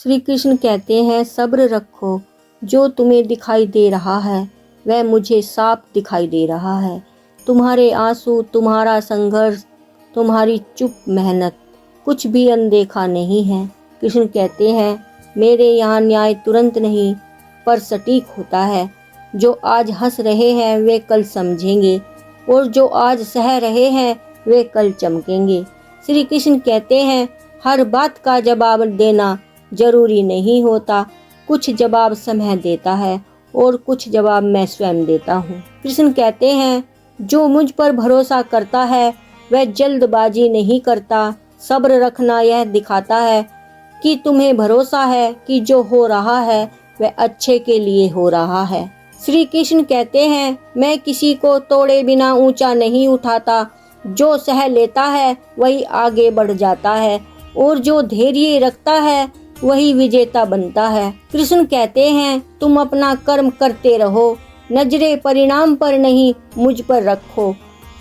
श्री कृष्ण कहते हैं सब्र रखो, जो तुम्हें दिखाई दे रहा है वह मुझे साफ दिखाई दे रहा है। तुम्हारे आंसू, तुम्हारा संघर्ष, तुम्हारी चुप मेहनत कुछ भी अनदेखा नहीं है। कृष्ण कहते हैं मेरे यहाँ न्याय तुरंत नहीं पर सटीक होता है। जो आज हंस रहे हैं वे कल समझेंगे और जो आज सह रहे हैं वे कल चमकेंगे। श्री कृष्ण कहते हैं हर बात का जवाब देना जरूरी नहीं होता, कुछ जवाब समय देता है और कुछ जवाब मैं स्वयं देता हूँ। कृष्ण कहते हैं जो मुझ पर भरोसा करता है वह जल्दबाजी नहीं करता। सब्र रखना यह दिखाता है कि तुम्हें भरोसा है कि जो हो रहा है वह अच्छे के लिए हो रहा है। श्री कृष्ण कहते हैं मैं किसी को तोड़े बिना ऊंचा नहीं उठाता, जो सह लेता है वही आगे बढ़ जाता है और जो धैर्य रखता है वही विजेता बनता है। कृष्ण कहते हैं तुम अपना कर्म करते रहो, नजरे परिणाम पर नहीं मुझ पर रखो।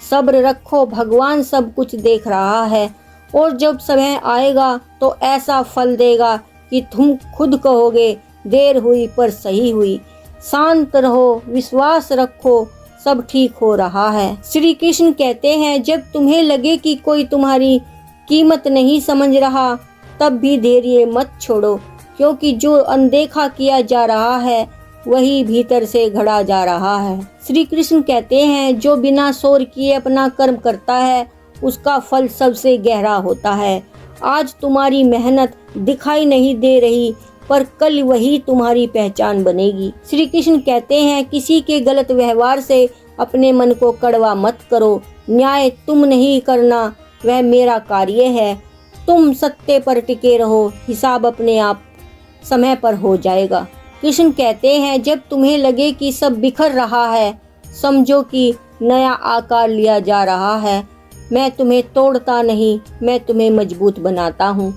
सब्र रखो, भगवान सब कुछ देख रहा है और जब समय आएगा तो ऐसा फल देगा कि तुम खुद कहोगे देर हुई पर सही हुई। शांत रहो, विश्वास रखो, सब ठीक हो रहा है। श्री कृष्ण कहते हैं जब तुम्हें लगे कि कोई तुम्हारी कीमत नहीं समझ रहा तब भी धैर्य मत छोड़ो, क्योंकि जो अनदेखा किया जा रहा है वही भीतर से घड़ा जा रहा है। श्री कृष्ण कहते हैं जो बिना शोर किए अपना कर्म करता है उसका फल सबसे गहरा होता है। आज तुम्हारी मेहनत दिखाई नहीं दे रही पर कल वही तुम्हारी पहचान बनेगी। श्री कृष्ण कहते हैं किसी के गलत व्यवहार से अपने मन को कड़वा मत करो। न्याय तुम नहीं करना, वह मेरा कार्य है। तुम सत्य पर टिके रहो, हिसाब अपने आप समय पर हो जाएगा। कृष्ण कहते हैं जब तुम्हें लगे कि सब बिखर रहा है समझो कि नया आकार लिया जा रहा है। मैं तुम्हें तोड़ता नहीं, मैं तुम्हें मजबूत बनाता हूँ।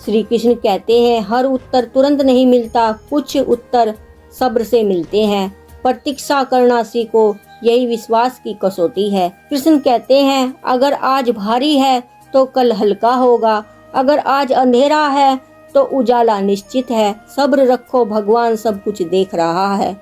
श्री कृष्ण कहते हैं हर उत्तर तुरंत नहीं मिलता, कुछ उत्तर सब्र से मिलते हैं। प्रतीक्षा करना सीखो, यही विश्वास की कसौटी है। कृष्ण कहते हैं अगर आज भारी है तो कल हल्का होगा, अगर आज अंधेरा है तो उजाला निश्चित है। सब्र रखो, भगवान सब कुछ देख रहा है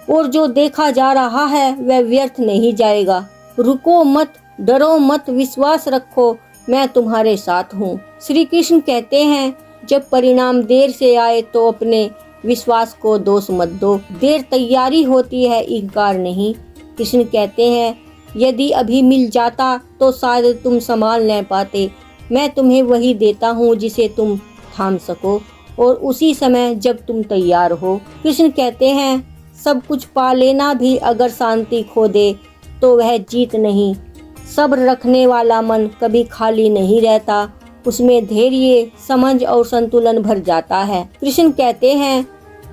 और जो देखा जा रहा है वह व्यर्थ नहीं जाएगा। रुको मत, डरो मत, विश्वास रखो, मैं तुम्हारे साथ हूँ। श्री कृष्ण कहते हैं जब परिणाम देर से आए तो अपने विश्वास को दोष मत दो। देर तैयारी होती है, इंकार नहीं। कृष्ण कहते हैं यदि अभी मिल जाता तो शायद तुम संभाल नहीं पाते। मैं तुम्हें वही देता हूँ जिसे तुम थाम सको और उसी समय जब तुम तैयार हो। कृष्ण कहते हैं सब कुछ पा लेना भी अगर शांति खो दे तो वह जीत नहीं। सब्र रखने वाला मन कभी खाली नहीं रहता, उसमें धैर्य, समझ और संतुलन भर जाता है। कृष्ण कहते हैं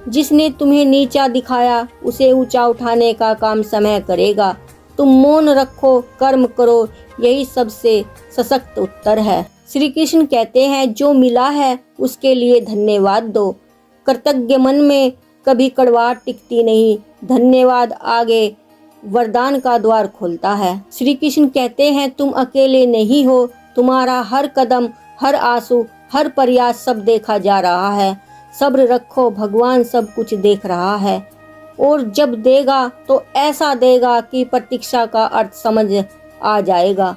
जिसने तुम्हें नीचा दिखाया उसे ऊंचा उठाने का काम समय करेगा। तुम मौन रखो, कर्म करो, यही सबसे सशक्त उत्तर है। श्री कृष्ण कहते हैं जो मिला है उसके लिए धन्यवाद दो। कृतज्ञ मन में कभी कड़वाहट टिकती नहीं। धन्यवाद आगे वरदान का द्वार खोलता है। श्री कृष्ण कहते हैं तुम अकेले नहीं हो, तुम्हारा हर कदम, हर आंसू, हर प्रयास सब देखा जा रहा है। सब्र रखो, भगवान सब कुछ देख रहा है और जब देगा तो ऐसा देगा कि प्रतीक्षा का अर्थ समझ आ जाएगा।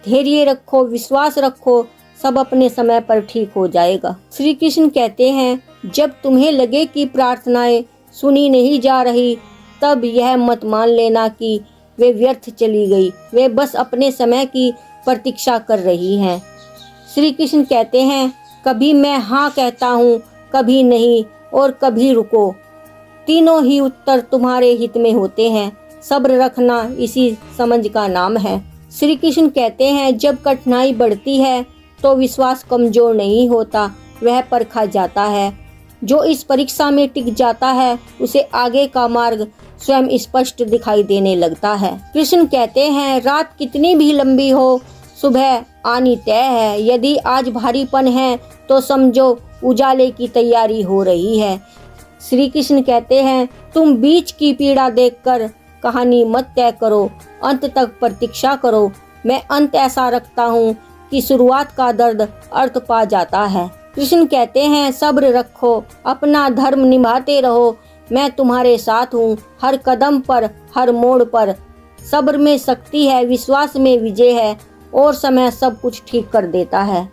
धैर्य रखो, विश्वास रखो, सब अपने समय पर ठीक हो जाएगा। श्री कृष्ण कहते हैं जब तुम्हें लगे कि प्रार्थनाएं सुनी नहीं जा रही तब यह मत मान लेना कि वे व्यर्थ चली गई, वे बस अपने समय की प्रतीक्षा कर रही हैं। श्री कृष्ण कहते हैं कभी मैं हाँ कहता हूँ, कभी नहीं और कभी रुको। तीनों ही उत्तर तुम्हारे हित में होते हैं। सब्र रखना इसी समझ का नाम है। श्री कृष्ण कहते हैं जब कठिनाई बढ़ती है तो विश्वास कमजोर नहीं होता, वह परखा जाता है। जो इस परीक्षा में टिक जाता है उसे आगे का मार्ग स्वयं स्पष्ट दिखाई देने लगता है। कृष्ण कहते हैं रात कितनी भी लंबी हो सुबह आनी तय है। यदि आज भारीपन है तो समझो उजाले की तैयारी हो रही है। श्री कृष्ण कहते हैं तुम बीच की पीड़ा देखकर कहानी मत तय करो, अंत तक प्रतीक्षा करो। मैं अंत ऐसा रखता हूँ कि शुरुआत का दर्द अर्थ पा जाता है। कृष्ण कहते हैं सब्र रखो, अपना धर्म निभाते रहो, मैं तुम्हारे साथ हूँ हर कदम पर, हर मोड़ पर। सब्र में शक्ति है, विश्वास में विजय है और समय सब कुछ ठीक कर देता है।